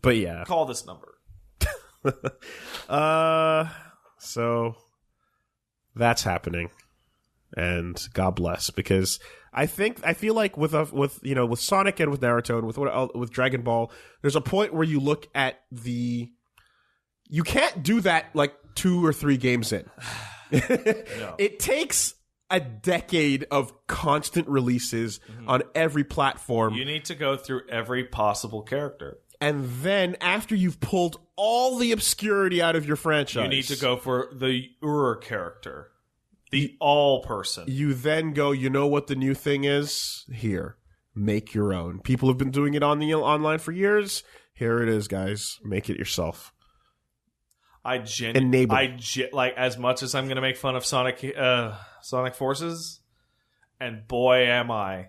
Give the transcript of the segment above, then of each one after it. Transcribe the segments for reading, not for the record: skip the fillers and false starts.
But yeah. Call this number. So that's happening. And God bless, because I feel like with Sonic and with Naruto and with Dragon Ball, there's a point where you look at you can't do that like 2 or 3 games in. No. It takes a decade of constant releases on every platform. You need to go through every possible character. And then after you've pulled all the obscurity out of your franchise, you need to go for the character. The all person. You then go, you know what the new thing is? Here. Make your own. People have been doing it on the online for years. Here it is, guys. Make it yourself. Like, as much as I'm going to make fun of Sonic Forces, and boy am I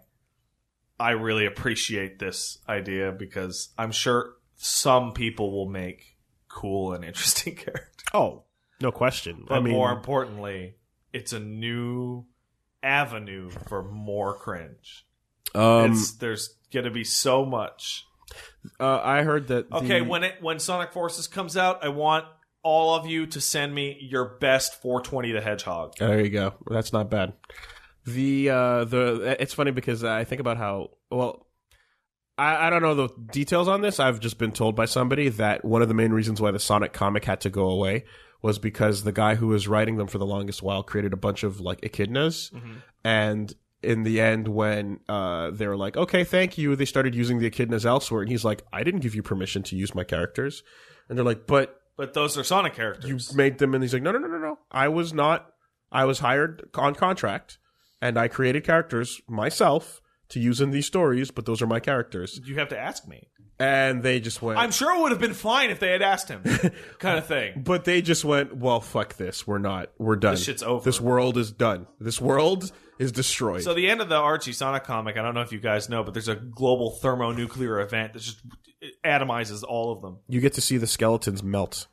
really appreciate this idea, because I'm sure some people will make cool and interesting characters. Oh, no question. But more importantly, it's a new avenue for more cringe. There's going to be so much. I heard that. Okay, when Sonic Forces comes out, I want all of you to send me your best 420 the Hedgehog. There you go. That's not bad. It's funny because I think about how, well, I don't know the details on this. I've just been told by somebody that one of the main reasons why the Sonic comic had to go away was because the guy who was writing them for the longest while created a bunch of like echidnas, and in the end, when they were like, "Okay, thank you," they started using the echidnas elsewhere, and he's like, "I didn't give you permission to use my characters," and they're like, "But those are Sonic characters. You made them," and he's like, "No. I was not. I was hired on contract, and I created characters myself to use in these stories, but those are my characters." You have to ask me. And they just went, I'm sure it would have been fine if they had asked him, kind of thing. But they just went, well, fuck this. We're done. This shit's over. This world is done. This world is destroyed. So the end of the Archie Sonic comic, I don't know if you guys know, but there's a global thermonuclear event that just atomizes all of them. You get to see the skeletons melt.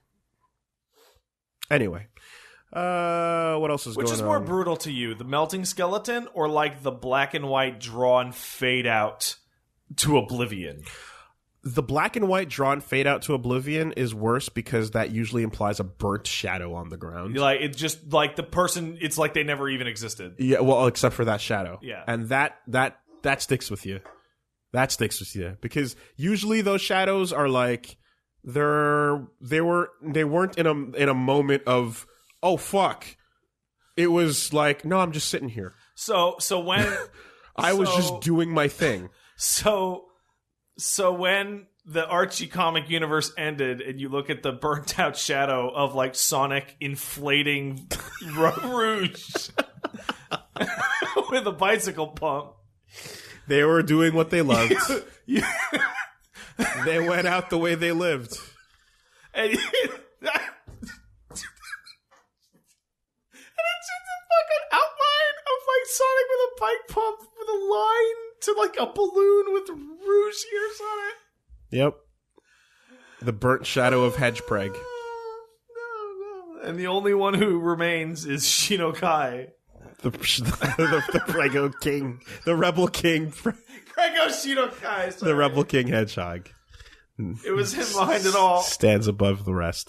Anyway. What else is going on? Which is more brutal to you, the melting skeleton or like the black and white drawn fade out to oblivion? The black and white drawn fade out to oblivion is worse because that usually implies a burnt shadow on the ground. Like, it's just like the person, it's like they never even existed. Yeah, well, except for that shadow. Yeah. And that sticks with you. That sticks with you. Because usually those shadows are like, they weren't in a moment of, oh fuck. It was like, no, I'm just sitting here. So when I was just doing my thing. So when the Archie comic universe ended and you look at the burnt out shadow of like Sonic inflating Rouge with a bicycle pump. They were doing what they loved. They went out the way they lived. And it's just a fucking outline of like Sonic with a bike pump with a line to like a balloon with Rouge ears on it. Yep. The burnt shadow of HedgePreg. No. And the only one who remains is Shinokai. The Prego King. The Rebel King. Prego Shinokai. Sorry. The Rebel King Hedgehog. It was him behind it all. Stands above the rest.